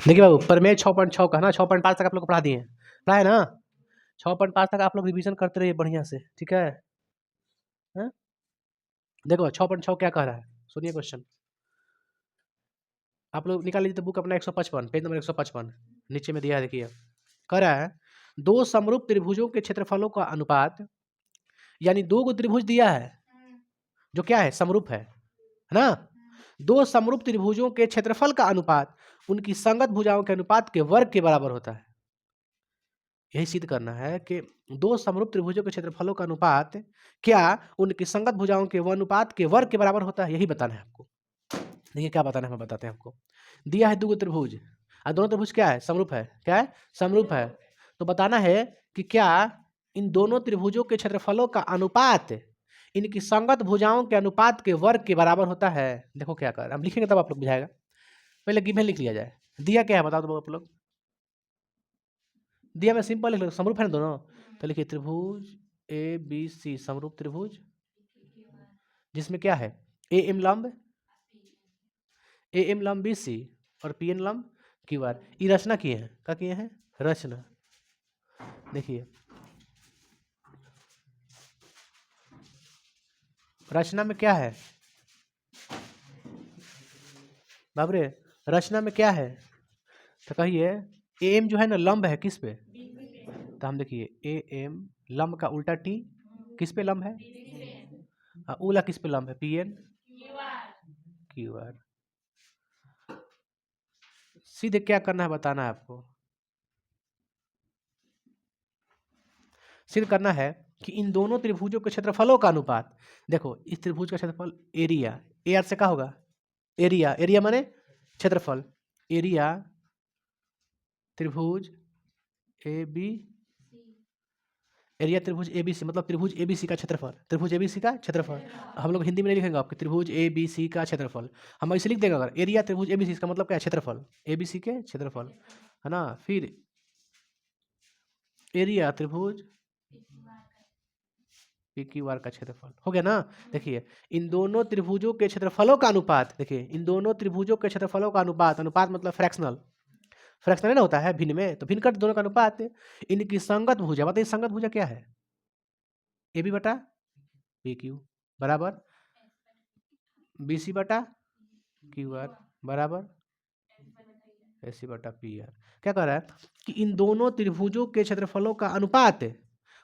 देखिए बाबू, प्रमेय 6.6 का है ना, 6.5 तक आप लोग को पढ़ा दिए हैं, पढ़ा है ना। 6.5 तक आप लोग रिवीजन करते रहिए बढ़िया से, ठीक है। हैं? देखो 6.6 क्या कह रहा है, सुनिए क्वेश्चन। आप लोग निकाल लीजिए तो बुक अपना 155, पेज नंबर 155 नीचे में दिया है, देखिए। कह रहा है दो समरूप त्रिभुजों के क्षेत्रफलों का अनुपात, यानी दो को त्रिभुज दिया है जो क्या है, समरूप है ना। दो समरूप त्रिभुजों के क्षेत्रफल का अनुपात उनकी संगत भुजाओं के अनुपात के वर्ग के बराबर होता है। यही सिद्ध करना है कि दो समरूप त्रिभुजों के क्षेत्रफलों का अनुपात क्या उनकी संगत भुजाओं के अनुपात के वर्ग के बराबर होता है, यही बताना है आपको। देखिए क्या बताना है, हम बताते हैं आपको। दिया है दो त्रिभुज, और दोनों त्रिभुज क्या है, समरूप है। क्या है, समरूप है। तो बताना है कि क्या इन दोनों त्रिभुजों के क्षेत्रफलों का अनुपात इनकी संगत भुजाओं के अनुपात के वर्ग के बराबर होता है। देखो क्या कर, हम लिखेंगे तब आप लोग बुझाएगा। पहले गिवन लिख लिया जाए। दिया क्या है बताओ तो आप लोग। दिया में सिंपल लिख लो, समरूप है ना दोनों। तो लिखिए त्रिभुज ए बी सी समरूप त्रिभुज, जिसमें क्या है, ए एम लंब, ए एम लंब बी सी और पी एन लंब क्यू आर। ये रचना किए हैं, क्या किए हैं, रचना। देखिए रचना में क्या है बाबरे, रचना में क्या है, तो कहिए ए एम जो है ना लंब है किस पे, तो हम देखिए ए एम लंब का उल्टा टी किस पे लंब है, उला किस पे लंब है, पी एन क्यू आर। सीधे क्या करना है बताना है आपको, सिद्ध करना है कि इन दोनों त्रिभुजों के क्षेत्रफलों का अनुपात। देखो इस त्रिभुज का क्षेत्रफल एरिया, ए आर से क्या होगा, एरिया, एरिया माने क्षेत्रफल, एरिया त्रिभुज ए बी, एरिया त्रिभुज ए बी सी मतलब त्रिभुज ए बी सी का क्षेत्रफल, त्रिभुज ए बी सी का क्षेत्रफल। हम लोग हिंदी में नहीं लिखेंगे आपके, त्रिभुज ए बी सी का क्षेत्रफल हम ऐसे लिख देंगे। अगर एरिया त्रिभुज ए बी सी, इसका मतलब क्या है, क्षेत्रफल, ए बी सी के क्षेत्रफल, है ना। फिर एरिया त्रिभुज पी क्यू आर का क्षेत्रफल हो गया ना। देखिए इन दोनों त्रिभुजों के क्षेत्रफलों का अनुपात, देखिए इन दोनों त्रिभुजों के क्षेत्रफलों का अनुपात, अनुपात मतलब फ्रैक्शनल, फ्रैक्शनल ना होता है भिन्न में, तो भिन्न कर दोनों का अनुपात इनकी संगत भुजा, बताइए संगत भुजा क्या है, ए बी बटा पी क्यू बराबर बी सी बटा क्यू आर बराबर ए सी बटा पी आर। क्या कह रहा है कि इन दोनों त्रिभुजों के क्षेत्रफलों का अनुपात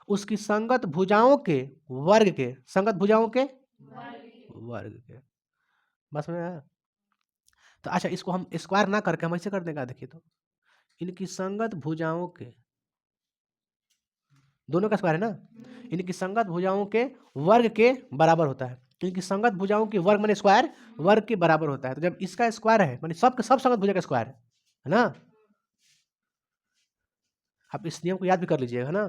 उसकी संगत भुजाओं के वर्ग के, संगत भुजाओं के वर्ग के, बस में है। तो अच्छा इसको हम स्क्वायर ना करके हम ऐसे कर देंगे, देखिए तो इनकी संगत भुजाओं के, दोनों का स्क्वायर है ना, इनकी संगत भुजाओं के वर्ग के बराबर होता है। इनकी संगत भुजाओं के वर्ग माने स्क्वायर, वर्ग के बराबर होता है। तो जब इसका स्क्वायर है माने सब सब संगत भुजा का स्क्वायर है ना। आप इस नियम को याद भी कर लीजिएगा, है ना,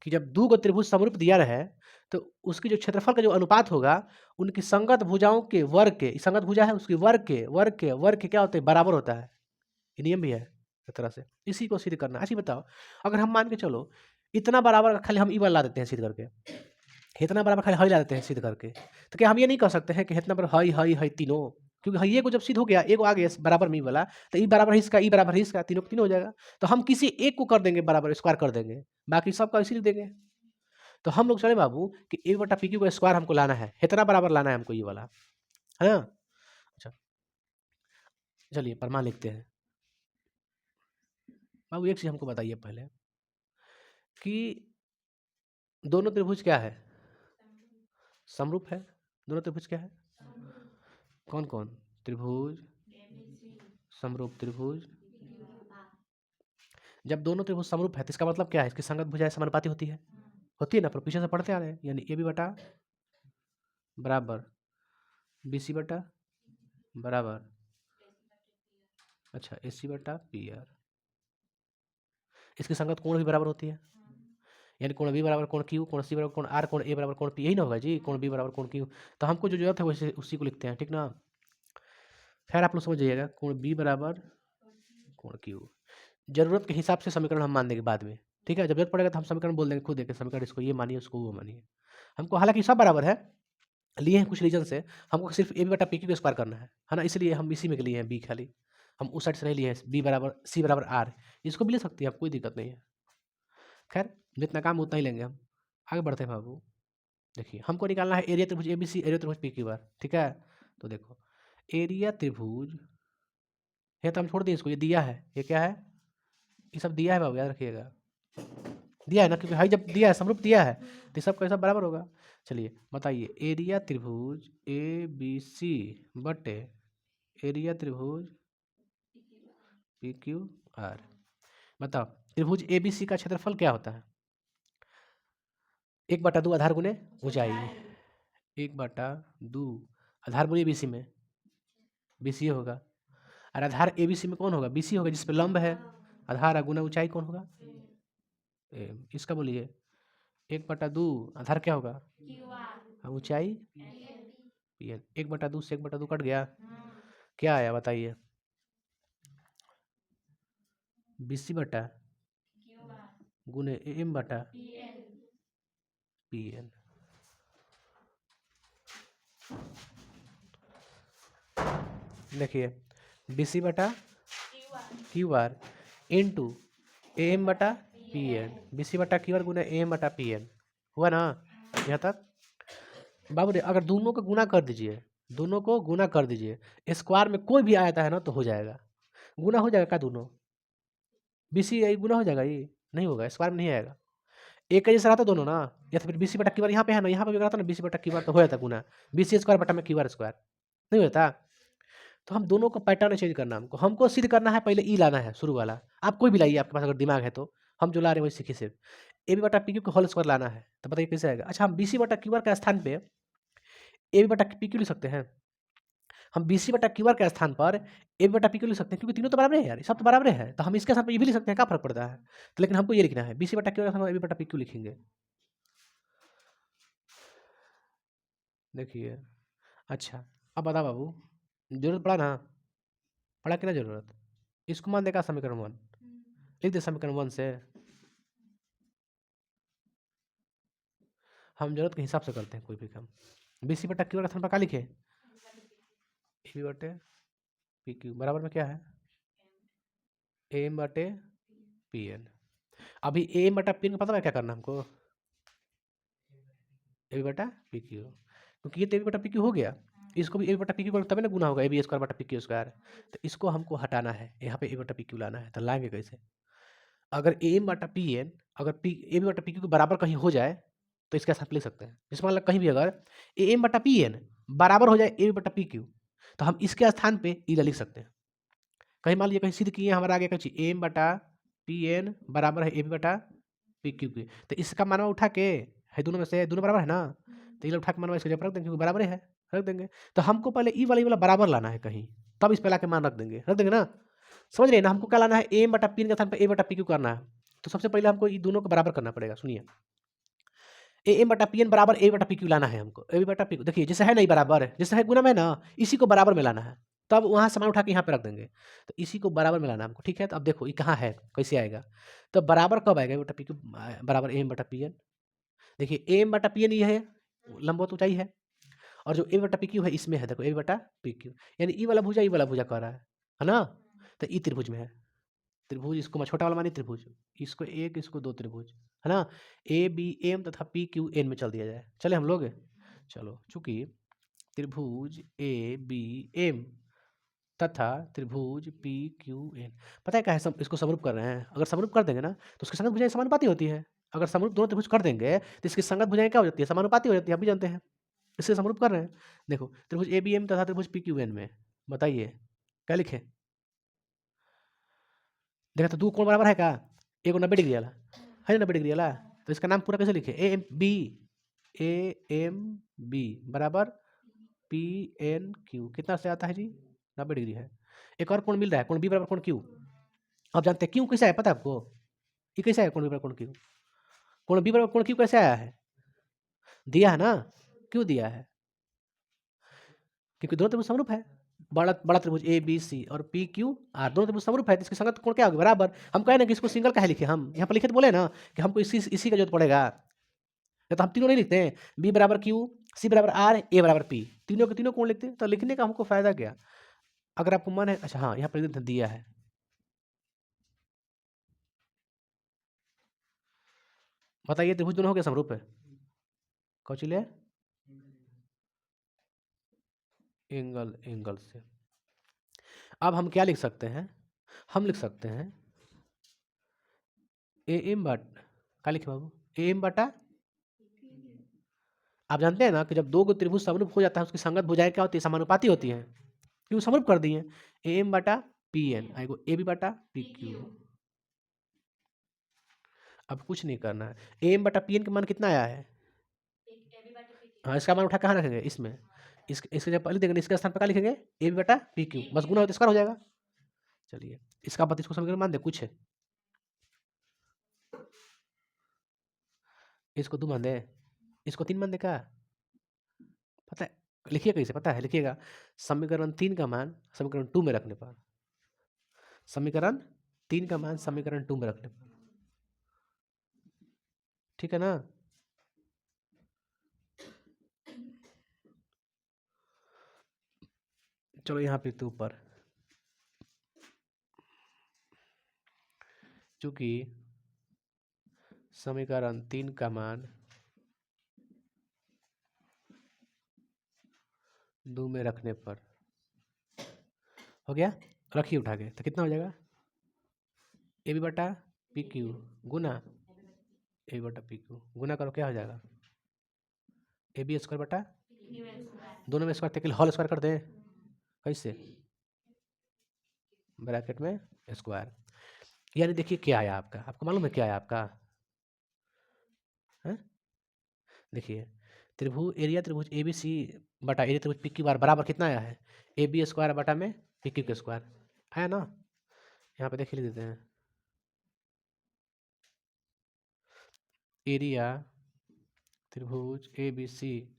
कि जब दो त्रिभुज समरूप दिया रहे तो उसकी जो क्षेत्रफल का जो अनुपात होगा उनकी संगत भुजाओं के वर्ग के, संगत भुजा है उसकी वर्ग के क्या होते हैं, बराबर होता है। ये नियम भी है एक तरह से, इसी को सिद्ध करना। अच्छा बताओ, अगर हम मान के चलो इतना बराबर खाली हम ई वाला ला देते हैं सिद्ध करके, इतना बराबर खाली हई ला देते हैं सिद्ध करके, तो क्या हम ये नहीं कह सकते हैं कि इतना बराबर हई हई हई तीनों, क्योंकि हई को जब सिद्ध हो गया, एक आ गया बराबर में ई वाला, तो ई बराबर है इसका, ई बराबर है इसका, तीनों तीनों हो जाएगा। तो हम किसी एक को कर देंगे बराबर, स्क्वायर कर देंगे, बाकी सबका इसी लिख देंगे। तो हम लोग चले बाबू कि ए बटा पी क्यू का स्क्वायर हमको लाना है, इतना बराबर लाना है हमको ये वाला, है ना। अच्छा चलिए प्रमाण लिखते हैं। बाबू एक चीज हमको बताइए पहले कि दोनों त्रिभुज क्या है, समरूप है। दोनों त्रिभुज क्या है, कौन कौन, त्रिभुज समरूप त्रिभुज। जब दोनों त्रिभुज समरूप है तो इसका मतलब क्या है, इसकी संगत भुजाएं समानुपाती होती है ना, पर पीछे से पढ़ते आ रहे हैं, यानी ए बी बटा बराबर बी सी बटा बराबर, अच्छा ए सी बटा पी आर। इसकी संगत कोण भी बराबर होती है, यानी कोण बी बराबर कोण क्यू, कोण सी बराबर कोण आर, कोण ए बराबर कोण पी, यही ना होगा जी, कोण बी बराबर कोण क्यू। तो हमको जो जरूरत है वैसे उसी को लिखते हैं, ठीक ना। खैर आप लोग समझ जाइएगा, कोण बी बराबर कोण क्यू, जरूरत के हिसाब से समीकरण हम मान देंगे बाद में, ठीक है। जब जरूरत पड़ेगा तो हम समीकरण बोल देंगे खुद देखे समीकरण, इसको ये मानिए उसको वो मानिए। हमको हालांकि सब बराबर है, लिए हैं कुछ रीजन से, हमको सिर्फ ए बी बटा पी क्यू स्क्वायर करना है ना, इसलिए हम इसी में लिए हैं बी खाली। हम उस साइड से नहीं लिए बी बराबर सी बराबर आर, इसको भी ले सकती है आप, कोई दिक्कत नहीं है। खैर जितना काम उतना ही लेंगे हम, आगे बढ़ते हैं बाबू। देखिए हमको निकालना है एरिया त्रिभुज एबीसी, एरिया त्रिभुज पी क्यू आर, ठीक है। तो देखो एरिया त्रिभुज, ये तो हम छोड़ दिए इसको, ये दिया है, ये क्या है, ये सब दिया है बाबू, याद रखिएगा, दिया है ना, क्योंकि हाई जब दिया है, समरूप दिया है, तो सब का सब बराबर होगा। चलिए बताइए, एरिया त्रिभुज ए बी सी बटे एरिया त्रिभुज पी क्यू आर, बताओ त्रिभुज ए बी सी का क्षेत्रफल क्या होता है? 1/2 आधार गुने ऊंचाई, 1/2 आधार गुने बी सी में, बी सी होगा, और आधार ए बी सी में कौन होगा? बी सी होगा, जिस पे लंब है। आधार गुना ऊंचाई कौन होगा? इसका बोलिए 1/2 आधार क्या होगा? ऊंचाई पी एन, 1/2 से 1/2 कट गया, क्या आया बताइए? बी सी बटा गुने एम बटा पी एन। देखिए बी सी बटा क्यू आर इंटू एम बटा पी एन, बी सी बटा क्यू आर गुना एम बटा पी एन, हुआ ना यहाँ तक? बाबू रे अगर दोनों को गुना कर दीजिए, दोनों को गुना कर दीजिए, स्क्वायर में कोई भी आता है ना तो हो जाएगा, गुना हो जाएगा क्या दोनों? बी सी गुना हो जाएगा, ये नहीं होगा, स्क्वायर में नहीं आएगा, एक का जैसा रहता दोनों ना, या तो फिर बी सी बटा क्यू आर यहाँ पे है ना, यहाँ पे भी रहता ना बी सी बटा क्यू आर, तो हो जाता गुना, बी सी स्क्वायर बटा में क्यू आर स्क्वायर, नहीं होता। तो हम दोनों का पैटर्न चेंज करना, हमको सिद्ध करना है, पहले ई लाना है शुरू वाला, आप कोई भी लाइए आपके पास अगर दिमाग है तो, हम जो ला रहे हैं वही सीखिए सिर्फ। ए बी बटा पी क्यू को होल स्क्वायर लाना है, तो बताइए कैसे आएगा? अच्छा हम बी सी बटा क्यू आर के स्थान पे ए बी बटा पी क्यू लिख सकते हैं, हम बी सी बटा क्यू आर के स्थान पर ए बी बटा पी क्यू लिख सकते हैं, क्योंकि तीनों तो बराबर है यार, सब तो बराबर है, तो हम इसके स्थान पर ये भी लिख सकते हैं, क्या फर्क पड़ता है? तो लेकिन हमको ये लिखना है, बी सी बटा क्यू आर ए बी बटा पी क्यू लिखेंगे। देखिए अच्छा अब बता बाबू, जरूरत पड़ा ना, पड़ा कि ना जरूरत? इसको मान देगा समीकरण 1, लिख दे समीकरण 1 से, हम जरूरत के हिसाब से करते हैं कोई भी काम। बी सी बटा क्यू का स्थान पर क्या लिखे? ए बी बटे पी क्यू बराबर में क्या है? एम बटे पी एन। अभी एम बटा पी एन का पता है क्या करना हमको? ए बी बटा पी क्यू, क्योंकि ये तो ए बी बटा पी क्यू हो गया, इसको भी ए बी बटा पी क्यू तभी ना गुना होगा, ए बी स्क्वायर बटा पी क्यू स्क्वायर, तो इसको हमको हटाना है, यहाँ पे ए बटा पी क्यू लाना है, तो लाएंगे कैसे? अगर एम बटा पी एन, अगर पी ए बी बटा पी क्यू के बराबर कहीं हो जाए तो इसके साथ लिख सकते हैं, जिसमें मतलब कहीं भी अगर ए एम बटा पी एन बराबर हो जाए ए बी बटा पी क्यू, तो हम इसके स्थान पे ई लिख सकते हैं। कहीं मान लीजिए कहीं सिद्ध किए हमारा आगे कहीं एम बटा पी एन बराबर है ए बी बटा पी क्यू की, तो इसका मानवा उठा के है, दोनों में से दोनों बराबर है ना, तो ये उठा के मानवा इसको जब रख देंगे, क्योंकि बराबर है, रख देंगे। तो हमको पहले ई वाला बराबर लाना है कहीं, तब इस पे ला के मान रख देंगे ना, समझ रहे ना? हमको क्या लाना है? एम बटा पी के स्थान पर ए बटा पी क्यू करना है, तो सबसे पहले हमको ये दोनों को बराबर करना पड़ेगा। सुनिए ए एम बटा पी एन बराबर ए बटा पी क्यू लाना है हमको, ए बटा पी क्यू, देखिए जैसे है नहीं बराबर, जैसे है गुना में ना, इसी को बराबर में लाना है, तब वहाँ सामान उठा के यहाँ पे रख देंगे, तो इसी को बराबर में लाना हमको, ठीक है। तो अब देखो ये कहाँ है, कैसे आएगा? तो बराबर कब आएगा? ए बटा पी क्यू बराबर एम बटा पी एन, देखिए एम बटा पी एन ये है, लंबवत ऊंचाई है, और जो ए बटा पी क्यू है इसमें है, देखो ए बटा पी क्यू, यानी ई वाला भुजा ई वाला भुजा कर रहा है ना, तो ई त्रिभुज में है, त्रिभुज इसको मैं छोटा वाला मानी त्रिभुज, इसको एक इसको दो त्रिभुज, है ना, ए बी एम तथा पी क्यू एन में चल दिया जाए, चले हम लोग, चलो चूंकि त्रिभुज ए बी एम तथा त्रिभुज पी क्यू एन, पता है क्या है, इसको समरूप कर रहे हैं, अगर समरूप कर देंगे ना तो उसकी संगत भुजाएं समानुपाती होती है, अगर समरूप दोनों त्रिभुज कर देंगे तो इसकी संगत भुजाएं क्या हो जाती है? समानुपाती हो जाती है, आप भी जानते हैं, इससे समरूप कर रहे हैं। देखो त्रिभुज ए बी एम तथा त्रिभुज पी क्यू एन में, बताइए क्या लिखे? देखा तो दो कोण बराबर है क्या? एक 90 डिग्री वाला है ना, 90 डिग्री वाला, तो इसका नाम पूरा कैसे लिखे? ए एम बी बराबर पी एन क्यू, कितना से आता है जी? 90 डिग्री है। एक और कोण मिल रहा है, कोण बी बराबर कोण क्यू, आप जानते हैं क्यू कैसे है? पता है आपको ये कैसे है? कोण बी बराबर कोण क्यू, कोण बी बराबर कोण क्यू कैसे आया है? दिया है ना, क्यों दिया है? क्योंकि दोनों त्रिभुज समरूप है, बड़ा बड़ा त्रिभुज ए बी सी और पी क्यू आर, दोनों त्रिभुज समरूप है, तो इसकी संगत कोण क्या होगी? बराबर। हम कहे ना कि इसको सिंगल का है लिखे, हम यहाँ पर लिखे तो बोले ना कि हमको इसी का जरूरत पड़ेगा, या तो हम तीनों नहीं लिखते हैं, बी बराबर क्यू, सी बराबर आर, ए बराबर पी, तीनों के तीनों कोण लिखते हैं, तो लिखने का हमको फायदा क्या? अगर आपको मन है, अच्छा हाँ यहाँ पर दिया है, बताइए त्रिभुज दोनों हो गया समरूप है, कौन ले एंगल, एंगल से। अब हम क्या लिख सकते हैं, हम लिख सकते हैं ए एम बट, क्या लिखे बाबू, ए एम बटा, आप जानते हैं ना कि जब दो गो त्रिभुज समरूप हो जाता है उसकी संगत भुजाएं क्या होती है, समानुपाती होती हैं, क्यों समरूप कर दिए, ए एम बटा पी एन, आएगो ए बी बटा पी क्यू। अब कुछ नहीं करना है, ए एम बटा पी एन का मान कितना आया है, हाँ इसका मान उठा कहाँ रखेंगे, इसमें, इसके जब पहले देंगे इसके स्थान पर क्या लिखेंगे, ए बी बटा पी क्यू, बस गुना होता हो जाएगा। चलिए इसका बात, इसको समीकरण मान दे, कुछ है इसको 2 मान दे, इसको 3 मान दे, क्या पता है, लिखिए कैसे पता है, लिखिएगा समीकरण 3 का मान समीकरण 2 में रखने पर, समीकरण 3 का मान समीकरण 2 में रखने पर, ठीक है ना। चलो यहाँ पे तो ऊपर, चूंकि समीकरण 3 का मान 2 में रखने पर हो गया, रखिए उठा के, तो कितना हो जाएगा, ए बी बटा पी क्यू गुना ए बटा पी क्यू, गुना करो क्या हो जाएगा, ए बी स्क्वायर बटा, दोनों में स्क्वायर थे, होल स्क्वायर कर दें, कैसे, ब्रैकेट में स्क्वायर, यानी देखिए क्या आया आपका, आपको मालूम है क्या आया आपका, है देखिए त्रिभुज एरिया त्रिभुज ए बी सी बटा एरिया त्रिभुज पी क्यू बार बराबर कितना आया है, ए बी स्क्वायर बटा में पी क्यू के स्क्वायर आया ना, यहाँ पे देख ही देते हैं, एरिया त्रिभुज ए बी सी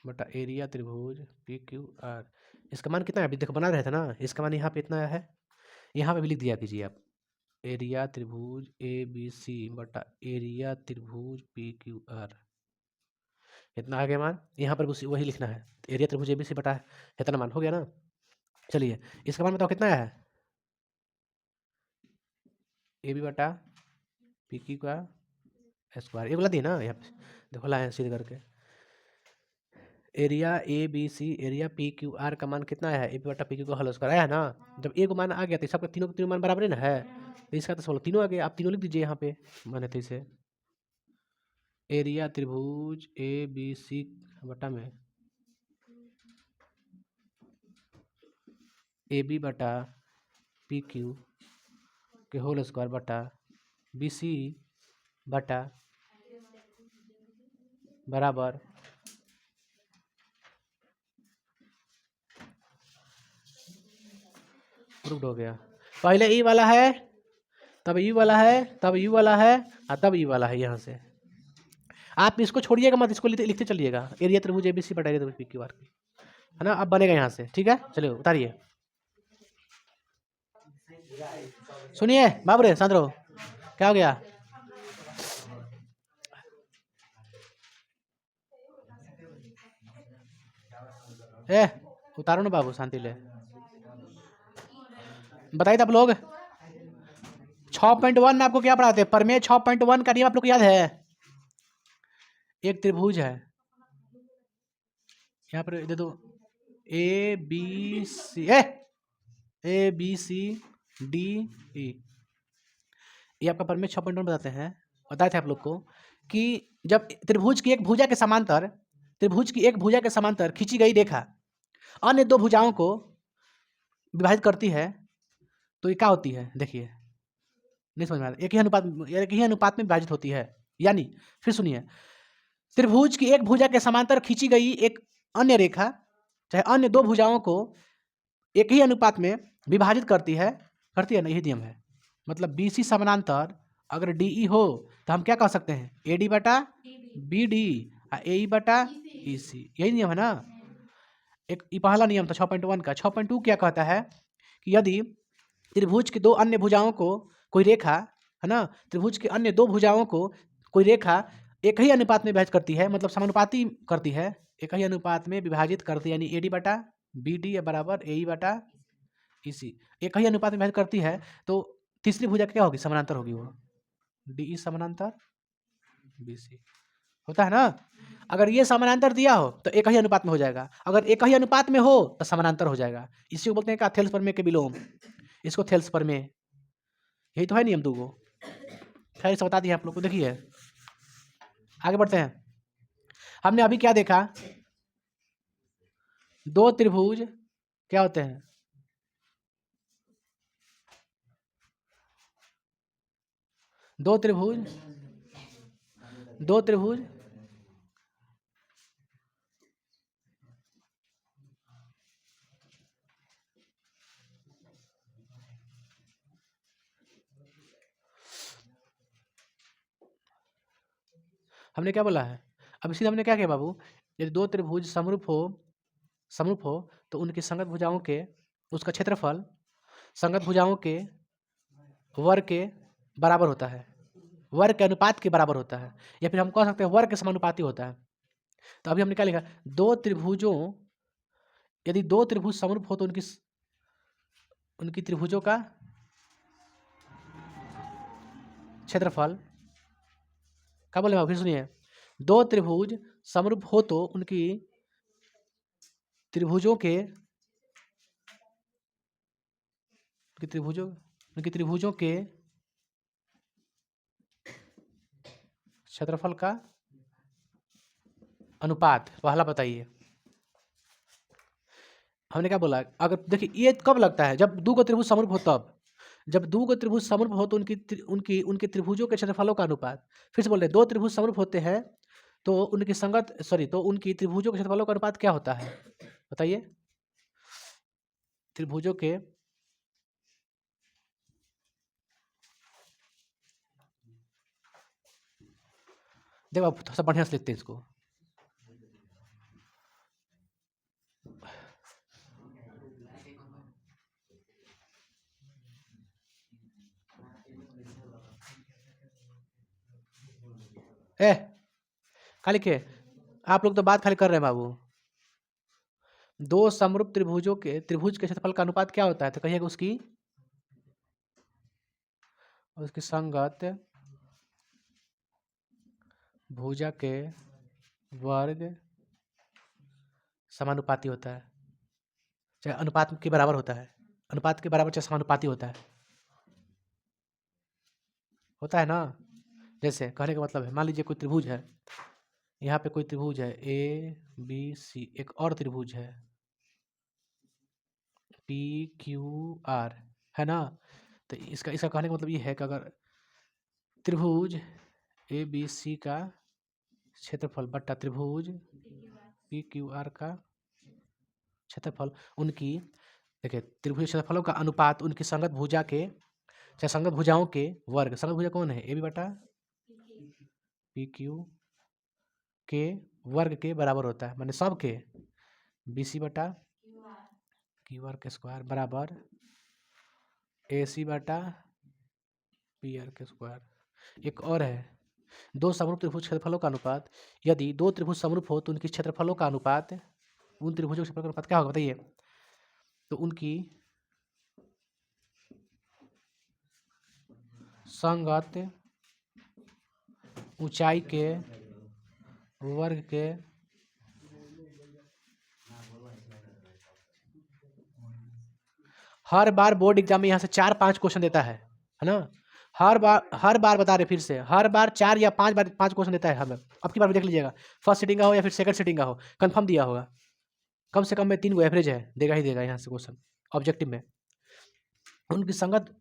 बटा एरिया त्रिभुज पी क्यू आर, इसका मान कितना है, अभी देखो बना रहे थे ना, इसका मान यहाँ पे इतना है, यहाँ पे भी लिख दिया कीजिए आप, एरिया त्रिभुज ए बी सी बटा एरिया त्रिभुज पी क्यू आर, इतना आ गया मान, यहाँ पर वही लिखना है, एरिया त्रिभुज ए बी सी बटा इतना मान हो गया ना। चलिए इसका मान बताओ कितना है, ए बी बटा पी क्यू का स्क्वायर, ये बोला दिए ना यहाँ पे, देखो लाए सीधे करके, area A B C area P Q R का मान कितना है, ए बी बटा पी क्यू का होल स्क्वायर आया है ना, जब एक मान आ गया तो सबका तीनों के तीनों मान बराबर ही ना है, तो इसका तो सोलह तीनों आ गए, आप तीनों लिख दीजिए यहाँ पे, माने थे इसे एरिया त्रिभुज ए बी सी बटा में ए बी बटा पी क्यू के होल स्क्वायर बटा बी सी बटा बराबर प्रूव्ड हो गया, पहले ई वाला है, तब यू वाला है, तब यू वाला है, और तब यू वाला है, यहाँ से आप इसको छोड़िएगा मत, इसको लिखते चलिएगा, एरिया त्रिभुज एबीसी बटा एरिया त्रिभुज पी क्यू आर, है ना, अब बनेगा यहाँ से, ठीक है, चलिए उतारिए, सुनिए बाबू रे सांद्रो, क्या हो गया, ए उतारो ना बाबू, शांति ले, बताइए आप लोग 6.1 में आपको क्या पढ़ाते हैं, प्रमेय 6.1 का नियम आप लोग को याद है, एक त्रिभुज है, यहाँ पर दे दो ए बी सी डी ई, ये आपका प्रमेय 6.1 बताते हैं, बताए थे आप लोग को कि जब त्रिभुज की एक भुजा के समांतर, त्रिभुज की एक भुजा के समांतर खींची गई रेखा अन्य दो भुजाओं को विभाजित करती है, तो ये क्या होती है, देखिए नहीं समझ में आ रहा, एक ही अनुपात में विभाजित होती है, यानी फिर सुनिए, त्रिभुज की एक भुजा के समांतर खींची गई एक अन्य रेखा चाहे अन्य दो भुजाओं को एक ही अनुपात में विभाजित करती है ना, यही नियम है, मतलब बी सी समानांतर अगर डी ई हो तो हम क्या कह सकते हैं, ए डी बटा बी डी ए ई बटा ई सी, यही नियम है ना, एक पहला नियम था 6.1 का। 6.2 क्या कहता है कि यदि त्रिभुज की दो अन्य भुजाओं को कोई रेखा, है ना, त्रिभुज की अन्य दो भुजाओं को कोई रेखा एक ही अनुपात में विभाजित करती है, मतलब समानुपाती करती है, एक ही अनुपात में विभाजित करती है, यानी ए डी बटा बी डी बराबर ए ई बटा इसी एक ही अनुपात में विभाजित करती है तो तीसरी भुजा क्या होगी, समानांतर होगी वो, डी समानांतर BC होता है ना। अगर ये समानांतर दिया हो तो एक ही अनुपात में हो जाएगा, अगर एक ही अनुपात में हो तो समानांतर हो जाएगा। इसी को बोलते हैं क्या, थेल्स प्रमेय के विलोम, इसको थेल्स प्रमेय, यही तो है नियम दो गो। खैर इसे बता दिया आप लोग को। देखिए आगे बढ़ते हैं। हमने अभी क्या देखा, दो त्रिभुज क्या होते हैं, दो त्रिभुज, दो त्रिभुज हमने क्या बोला है, अब इसी हमने क्या किया बाबू, यदि दो त्रिभुज समरूप हो तो उनकी संगत भुजाओं के, उसका क्षेत्रफल संगत भुजाओं के वर्ग के बराबर होता है, वर्ग के अनुपात के बराबर होता है, या फिर हम कह सकते हैं वर्ग के समानुपाती होता है। तो अभी हमने क्या लिखा, दो त्रिभुजों, यदि दो त्रिभुज समरूप हो तो उनकी त्रिभुजों का क्षेत्रफल, क्या बोले बाबू, फिर सुनिए, दो त्रिभुज समरूप हो तो उनकी त्रिभुजों के, उनकी त्रिभुजों के क्षेत्रफल का अनुपात, पहला बताइए। हमने क्या बोला, अगर देखिए ये कब लगता है, जब दो त्रिभुज समरूप हो तब, जब दो त्रिभुज समरूप हो तो उनके त्रिभुजों के क्षेत्रफलों का अनुपात। फिर से बोल रहे, दो त्रिभुज समरूप होते हैं तो उनकी तो उनकी त्रिभुजों के क्षेत्रफलों का अनुपात क्या होता है, बताइए। त्रिभुजों के देखो आप थोड़ा सा बढ़िया से लिखते हैं इसको, खाली के आप लोग तो बात खाली कर रहे हैं बाबू। दो समरूप त्रिभुज के क्षेत्रफल का अनुपात क्या होता है, तो कहिएगा उसकी संगत भुजा के वर्ग समानुपाती होता है, चाहे अनुपात के बराबर होता है, अनुपात के बराबर चाहे समानुपाती होता है ना। जैसे कहने का मतलब है, मान लीजिए कोई त्रिभुज है, यहाँ पे कोई त्रिभुज है ABC, एक और त्रिभुज है PQR, है ना। तो इसका कहने का मतलब ये है कि अगर त्रिभुज ABC का क्षेत्रफल बट्टा त्रिभुज PQR का क्षेत्रफल, उनकी देखिए त्रिभुज क्षेत्रफलों का अनुपात उनकी संगत भुजा के, चाहे संगत भुजाओं के वर्ग, संगत भुजा कौन है, AB बटा PQ के वर्ग के बराबर होता है, माने सब के, BC बटा QR के स्क्वायर बराबर AC बटा PR के स्क्वायर। एक और है, दो समरूप त्रिभुज क्षेत्रफलों का अनुपात, यदि दो त्रिभुज समरूप हो तो उनकी क्षेत्रफलों का अनुपात, उन त्रिभुजों के क्षेत्रफल का अनुपात क्या होगा बताइए, तो उनकी संगत ऊंचाई के वर्ग के हर बार बोर्ड एग्जाम में यहाँ से 4-5 क्वेश्चन देता है ना। हर बार बता रहे, फिर से हर बार 4 या 5 क्वेश्चन देता है हमें। अब की बार भी देख लीजिएगा, फर्स्ट सीटिंग का हो या फिर सेकंड सीटिंग का हो, कंफर्म दिया होगा, कम से कम में 3 एवरेज है, देगा ही देगा यहाँ से क्वेश्चन ऑब्जेक्टिव में। उनकी संगत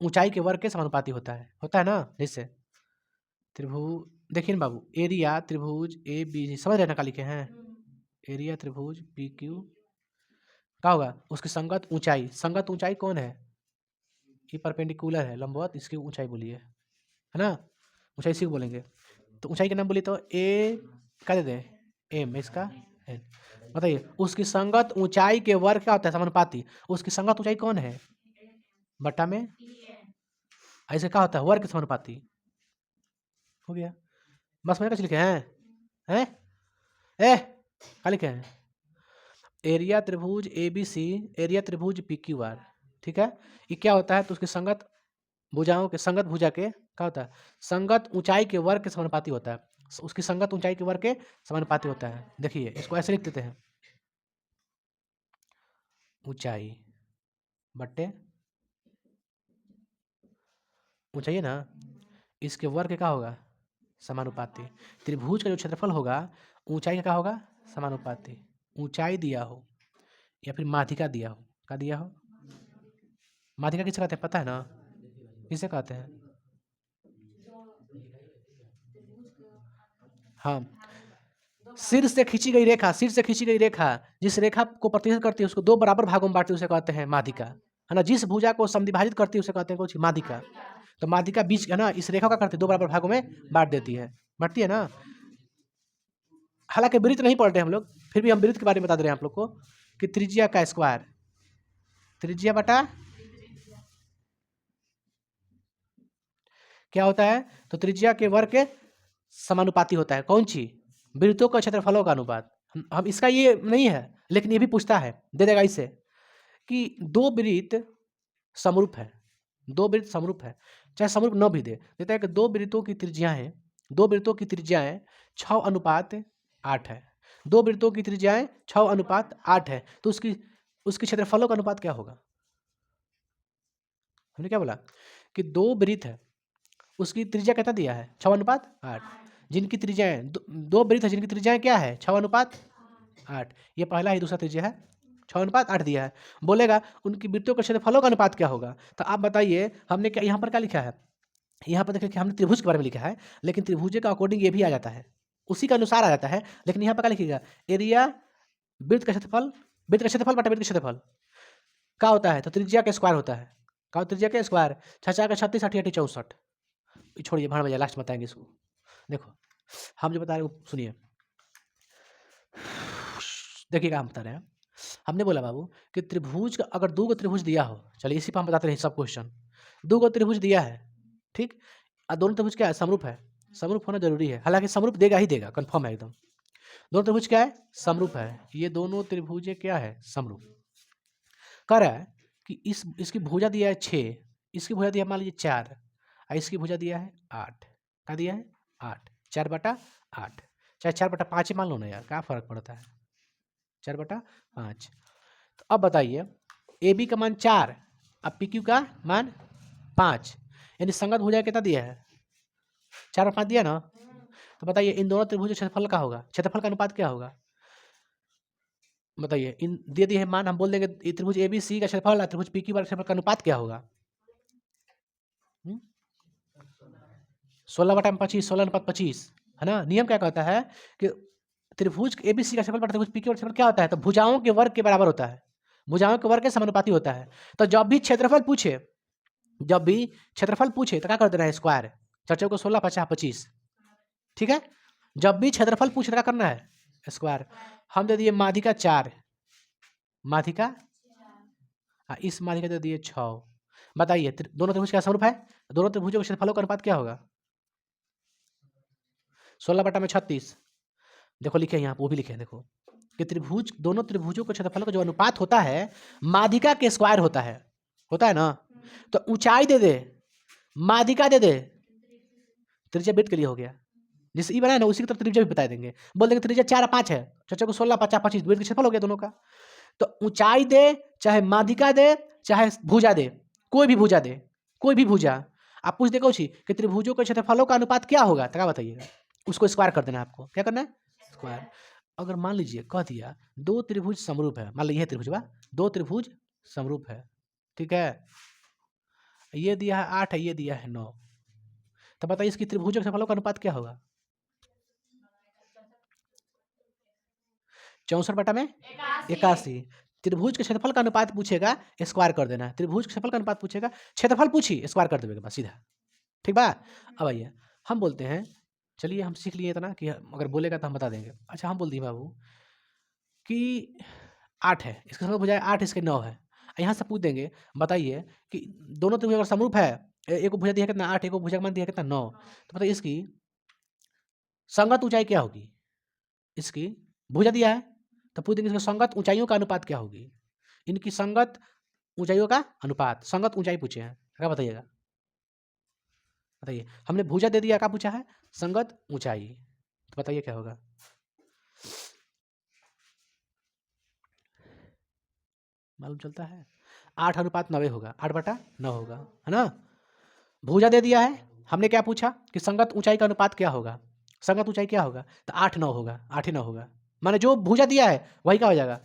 ऊंचाई के वर्ग के समानुपाती होता है ना। जैसे त्रिभुज देखिए ना बाबू, एरिया त्रिभुज ABC समझ रहे ना, का लिखे हैं, एरिया त्रिभुज PQ क्या होगा, उसकी संगत ऊंचाई कौन है, ये परपेंडिकुलर है, लंबवत, इसकी ऊंचाई बोलिए, है ना, ऊंचाई इसी को बोलेंगे। तो ऊंचाई का नाम बोलिए तो A क्या दे दें, M, इसका N। बताइए उसकी संगत ऊंचाई के वर्ग क्या होता है, समानुपाती, उसकी संगत ऊंचाई कौन है, बट्टा में ऐसे क्या होता है, वर्ग के समानुपाती, हो गया। बस मैंने कुछ लिखे हैं क्या लिखे हैं, एरिया त्रिभुज ABC, एरिया त्रिभुज PQR, ठीक है। ये क्या होता है, तो उसकी संगत भुजाओं के संगत भुजा के क्या होता है, संगत ऊंचाई के वर्ग के समानुपाती होता है। उसकी संगत ऊंचाई के वर्ग के समानुपाती होता है। देखिए इसको ऐसे लिख देते हैं, ऊंचाई बट्टे ऊंचाई है ना, इसके वर्ग का क्या होगा, समानुपाती। त्रिभुज का जो क्षेत्रफल होगा ऊंचाई का क्या होगा, समानुपाती। ऊंचाई दिया हो या फिर माध्यिका दिया हो, क्या दिया हो, माध्यिका किसे कहते हैं पता है ना, किसे कहते हैं, हाँ, सिर से खींची गई रेखा, सिर से खींची गई रेखा जिस रेखा को प्रतिच्छेद करती है उसको दो बराबर भागों में बांटती है उसे कहते हैं माध्यिका, है ना। जिस भुजा को समद्विभाजित करती है उसे कहते हैं कुछ माध्यिका। तो माध्यिका बीच है ना, इस रेखा का करती है दो बराबर भागों में बांट देती है, बांटती है ना। हालांकि वृत्त नहीं पढ़ते हम लोग, फिर भी हम वृत्त के बारे में बता दे रहे हैं आप लोग को कि त्रिज्या का स्क्वायर, त्रिज्या बटा क्या होता है, तो त्रिज्या के वर्ग के समानुपाती होता है। कौन सी, वृत्तों का क्षेत्रफलों का अनुपात। हम इसका ये नहीं है, लेकिन ये भी पूछता है, दे देगा इसे कि दो वृत्त समरूप है, दो वृत्त समरूप है, चाहे समरूप न भी दे, देता है कि दो वृत्तों की त्रिज्याएं, दो वृत्तों की त्रिज्याएं 6:8 है, दो वृत्तों की त्रिज्याएं 6:8 है, तो उसकी उसके क्षेत्रफलों का अनुपात क्या होगा। हमने क्या बोला कि दो वृत्त है, उसकी त्रिज्या कितना दिया है, 6:8। जिनकी त्रिज्याएं दो वृत्त है जिनकी त्रिज्याएं क्या है, 6:8। ये पहला ही दूसरा त्रिज्या है, 6:8 दिया है। बोलेगा उनकी वृत्तों के क्षेत्रफलों का अनुपात क्या होगा। तो आप बताइए हमने क्या यहाँ पर क्या लिखा है, यहाँ पर देखिए कि हमने त्रिभुज के बारे में लिखा है, लेकिन त्रिभुज के अकॉर्डिंग ये भी आ जाता है, उसी के अनुसार आ जाता है। लेकिन यहाँ पर क्या लिखिएगा, एरिया वृत्त का क्षेत्रफल, वृत्त का क्षेत्रफल बटा वृत्त का क्षेत्रफल क्या होता है, तो त्रिज्या का स्क्वायर होता है। क्या त्रिज्या का स्क्वायर, 6×4 = 36, 8×8 = 64। छोड़िए भाड़ में जाए, लास्ट में बताएंगे इसको। देखो हम जो बता रहे हैं सुनिए, देखिएगा हम बता रहे हैं। हमने बोला बाबू कि त्रिभुज का अगर दो गो त्रिभुज दिया हो, चलिए इसी पर हम बताते रहे सब क्वेश्चन। दो गो त्रिभुज दिया है, ठीक, और दोनों त्रिभुज क्या है, समरूप है। समरूप होना जरूरी है, हालांकि समरूप देगा ही देगा, कंफर्म है एकदम। दोनों त्रिभुज क्या है, समरूप है। ये दोनों त्रिभुज क्या है, समरूप। कह रहा है कि इसकी भुजा दिया है 6, इसकी भुजा दिया है मान लीजिए 4, और इसकी भुजा दिया है 8। क्या दिया है, 8, 4/8, चाहे 4/5 मान लो ना यार, क्या फर्क पड़ता है, 4/5। तो अब बताइए ए बी का मान 4, अब पी क्यू का मान 5, यानी संगत भुजा कितना दिया है, 4 और 5 दिया ना। तो बताइए इन दोनों त्रिभुज क्षेत्रफल का होगा, क्षेत्रफल का अनुपात क्या होगा, बताइए। इन दे दिए है मान, हम बोल देंगे त्रिभुज ए बी सी का क्षेत्रफल, त्रिभुज पी क्यू का क्षेत्रफल का अनुपात क्या होगा, 16/25, 16:25, है ना। नियम क्या कहता है कि त्रिभुज ए बी सी का क्षेत्रफल बटा त्रिभुज पी क्यू का क्षेत्रफल क्या होता है, तो भुजाओं के वर्ग के बराबर होता है, भुजाओं के वर्ग के समानुपाती होता है। तो जब भी क्षेत्रफल पूछे, जब भी क्षेत्रफल पूछे तो क्या कर देना है, स्क्वायर, चर्चा को 16, 50, 25, ठीक है। जब भी क्षेत्रफल पूछे तो क्या करना है, स्क्वायर। हम दे दिए माध्यिका 4, माध्यिका इस माध्यिका दे दिए 6। बताइए दोनों त्रिभुज क्या समरूप है, दोनों त्रिभुजों के क्षेत्रफलों का अनुपात क्या होगा, 16/36। देखो लिखे यहाँ, वो भी लिखे देखो कि त्रिभुज, दोनों त्रिभुजों के क्षेत्रफलों का जो अनुपात होता है माध्यिका के स्क्वायर होता है ना। तो ऊंचाई दे दे, माध्यिका दे दे, त्रिज्या वृत्त के लिए हो गया, जिस ई बनाया ना उसी की तरफ त्रिज्या भी बता देंगे। बोल देंगे त्रिज्या 4 और 5 है, चाचा को 16, 50, 25 वृत्त का क्षेत्रफल हो गया दोनों का। तो ऊंचाई दे, चाहे माध्यिका दे, चाहे भुजा दे, कोई भी भुजा दे, कोई भी भुजा। आप पूछ देखो कि त्रिभुजों के क्षेत्रफलों का अनुपात क्या होगा, तो क्या बताइएगा, उसको स्क्वायर कर देना है आपको। क्या करना है, स्क्वायर। अगर मान लीजिए कह दिया दो त्रिभुज समरूप है, मान लीजिए त्रिभुज बा, दो त्रिभुज समरूप है, ठीक है। ये दिया है 8 है, ये दिया है 9, तो बताइए इसकी त्रिभुजों के क्षेत्रफलों का अनुपात क्या होगा, 64 में 81। त्रिभुज के क्षेत्रफल का अनुपात पूछेगा, स्क्वायर कर देना है। त्रिभुज के क्षेत्रफल का अनुपात पूछेगा, क्षेत्रफल पूछी स्क्वायर कर देगा बस सीधा, ठीक बा। अब आइए हम बोलते हैं, चलिए हम सीख लिए इतना कि अगर बोलेगा तो हम बता देंगे। अच्छा हम बोल दिए बाबू कि 8 है, इसका मतलब हो जाए 8, इसके 9 है। यहाँ से पूछ देंगे बताइए कि दोनों त्रिभुज अगर समरूप है, एक को भुजा दिया कितना 8, एक को भुजा का मान दिया कितना 9, तो बताइए इसकी संगत ऊंचाई क्या होगी, इसकी भुजा दिया है तो पूछ देंगे इसकी संगत ऊंचाइयों का अनुपात क्या होगी। इनकी संगत ऊंचाइयों का अनुपात, संगत ऊंचाई पूछे हैं, क्या बताइएगा? बताइए, हमने भुजा दे दिया, क्या पूछा है? संगत ऊंचाई, तो बताइए क्या होगा? मालूम चलता है? 8:9 होगा, 8/9 होगा, है ना? भुजा दे दिया है, हमने क्या पूछा कि संगत ऊंचाई का अनुपात क्या होगा? संगत ऊंचाई क्या होगा? तो 8:9 होगा, 8:9 होगा। माने जो भुजा दिया है वही क्या हो जाएगा?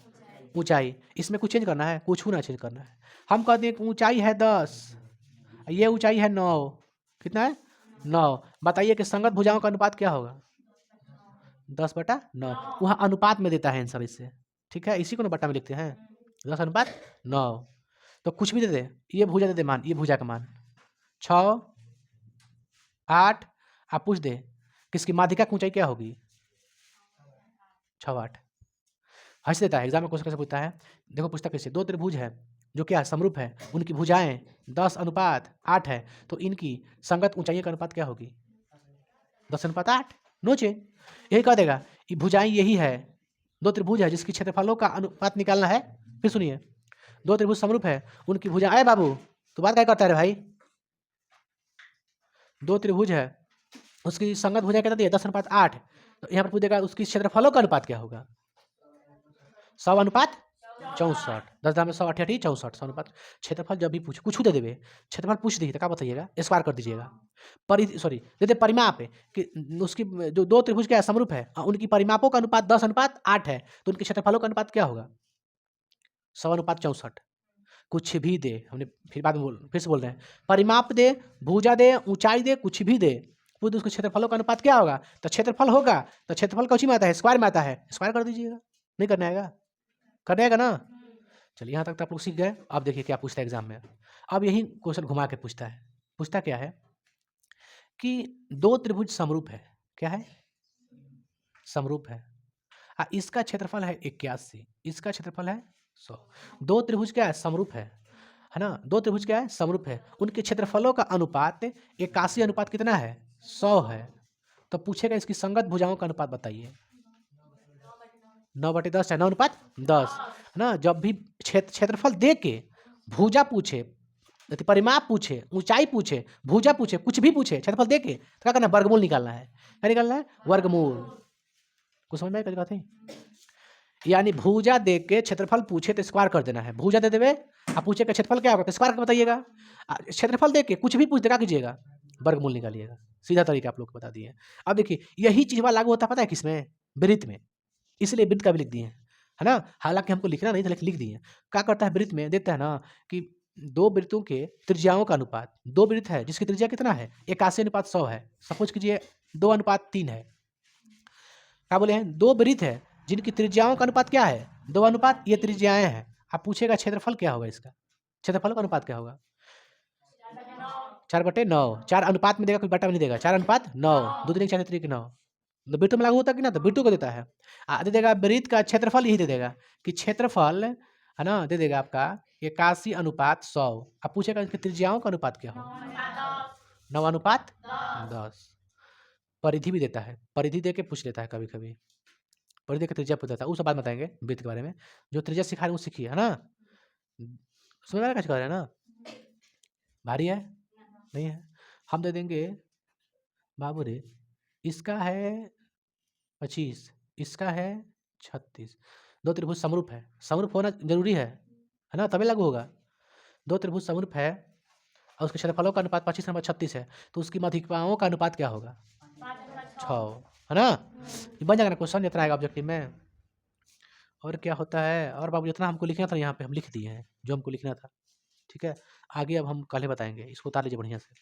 ऊंचाई। इसमें कुछ चेंज करना है? कुछ ना चेंज करना है। हम कहते हैं कि ऊंचाई है 10, ये ऊंचाई है 9, कितना है? 9। बताइए कि संगत भुजाओं का अनुपात क्या होगा? 10/9। वहाँ अनुपात में देता है आंसर इससे, ठीक है? इसी को ना बट्टा में लिखते हैं, 10:9। तो कुछ भी दे दे, ये भुजा दे दे मान, ये भुजा का मान 6, 8, आप पूछ दे किसकी माध्यिका की ऊंचाई क्या होगी? 6, 8 हंस देता है। एग्जाम में क्वेश्चन कैसे पूछता है? देखो पूछता कैसे, दो त्रिभुज है जो क्या समरूप है, उनकी भुजाएं 10:8 है, तो इनकी संगत ऊंचाई का अनुपात क्या होगी? 10:8। नो चेंज, यही कह देगा कि भुजाएं यही है, दो त्रिभुज है जिसकी क्षेत्रफलों का अनुपात निकालना है। फिर सुनिए, दो त्रिभुज समरूप है, उनकी भुजा, अरे बाबू तो बात क्या करता है रे भाई? दो त्रिभुज है, उसकी संगत भुजा कितना दिया? 10:8। तो यहाँ पर पूछेगा उसकी क्षेत्रफलों का अनुपात क्या होगा? 100:64। 10 में 100 8 64 100 अनुपात। क्षेत्रफल जब भी पूछ कुछ दे देवे, क्षेत्रफल पूछ दी तो क्या बताइएगा? स्क्वायर कर दीजिएगा। सॉरी दे दे परिमाप है कि उसकी जो दो त्रिभुज क्या है समरूप है, उनकी परिमापों का अनुपात 10:8 है, तो उनके क्षेत्रफलों का अनुपात क्या होगा? 100:64। कुछ भी दे, हमने फिर बाद में फिर से बोल रहे हैं, परिमाप दे, भुजा दे, ऊंचाई दे, कुछ भी दे, खुद उसके क्षेत्रफलों का अनुपात क्या होगा? तो क्षेत्रफल होगा, तो क्षेत्रफल कौची में आता है? स्क्वायर में आता है, स्क्वायर कर दीजिएगा। नहीं करना है, कर देगा ना? चलिए यहाँ तक तो आप लोग सीख गए। अब देखिए क्या पूछता है एग्जाम में। अब यही क्वेश्चन घुमा के पूछता है। पूछता क्या है कि दो त्रिभुज समरूप है, क्या है? समरूप है। इसका क्षेत्रफल है 81, इसका क्षेत्रफल है 100। दो त्रिभुज क्या है? समरूप है ना? दो त्रिभुज क्या है? समरूप है। उनके क्षेत्रफलों का अनुपात 81 अनुपात कितना है? 100 है। तो पूछेगा इसकी संगत भुजाओं का अनुपात बताइए। 9/10 है, 9:10 है ना? जब भी क्षेत्रफल दे के भुजा पूछे, परिमाप पूछे, ऊंचाई पूछे, भुजा पूछे, कुछ भी पूछे, क्षेत्रफल दे के, तो क्या करना है? वर्गमूल निकालना है। क्या निकालना है? वर्गमूल। कुछ समझ में आया बात है? यानी भुजा दे के क्षेत्रफल पूछे तो स्क्वायर कर देना है। भुजा दे देवे, आप पूछे का क्षेत्रफल क्या होगा तो स्क्वायर बताइएगा। क्षेत्रफल दे के कुछ भी पूछ देगा, कीजिएगा वर्गमूल निकालिएगा। सीधा तरीका आप लोग को बता दिए। अब देखिए यही चीज लागू होता पता है किसमें? वृत्त में। इसलिए वृत्त का भी लिख दिए, है ना? हालांकि हमको लिखना नहीं था लेकिन लिख दिए। क्या करता है वृत्त में? देखता है ना कि दो वृत्तों के त्रिज्याओं का अनुपात, दो वृत्त है जिसकी त्रिज्या कितना है? 81:100 है। सपोज कीजिए 2:3 है। क्या बोले हैं? दो वृत्त है जिनकी त्रिज्याओं का अनुपात क्या है? 2 ये त्रिज्याएं हैं। आप पूछेगा क्षेत्रफल क्या होगा? इसका क्षेत्रफल का अनुपात क्या होगा? 4/9। 4 अनुपात में देगा, कोई बटा में नहीं देगा। 4:9, 2 3 4 3 9। तो बिट्टू में लागू होता है कि ना? तो बिट्टू को देता है। दे देगा वृत्त का क्षेत्रफल, यही दे देगा कि क्षेत्रफल है ना, दे देगा आपका 81:100। अब पूछेगा इसकी त्रिज्याओं का अनुपात क्या हो? 9:10। परिधि भी देता है, परिधि दे के पूछ लेता है कभी कभी। परिधि का त्रिज्या पूछ देता है, उस बात बताएंगे वृत्त के बारे में। जो त्रिज्या सिखा रहे हैं वो सीखिए, है ना? समझ में आ रहा है क्या सिखा रहे हैं ना? भारी है? नहीं है? हम दे देंगे बाबू रे, इसका है 25, इसका है 36। दो त्रिभुज समरूप है, समरूप होना जरूरी है ना? तभी लागू होगा। दो त्रिभुज समरूप है और उसके क्षेत्रफलों का अनुपात 25:36 है, तो उसकी माध्यिकाओं का अनुपात क्या होगा? 6, है ना? ये बन जाएगा ना क्वेश्चन जितना आएगा ऑब्जेक्टिव में। और क्या होता है? और बाबू जितना हमको लिखना था यहाँ पे हम लिख दिए हैं, जो हमको लिखना था। ठीक है, आगे अब हम कल ही बताएंगे। इसको उतार लीजिए बढ़िया से।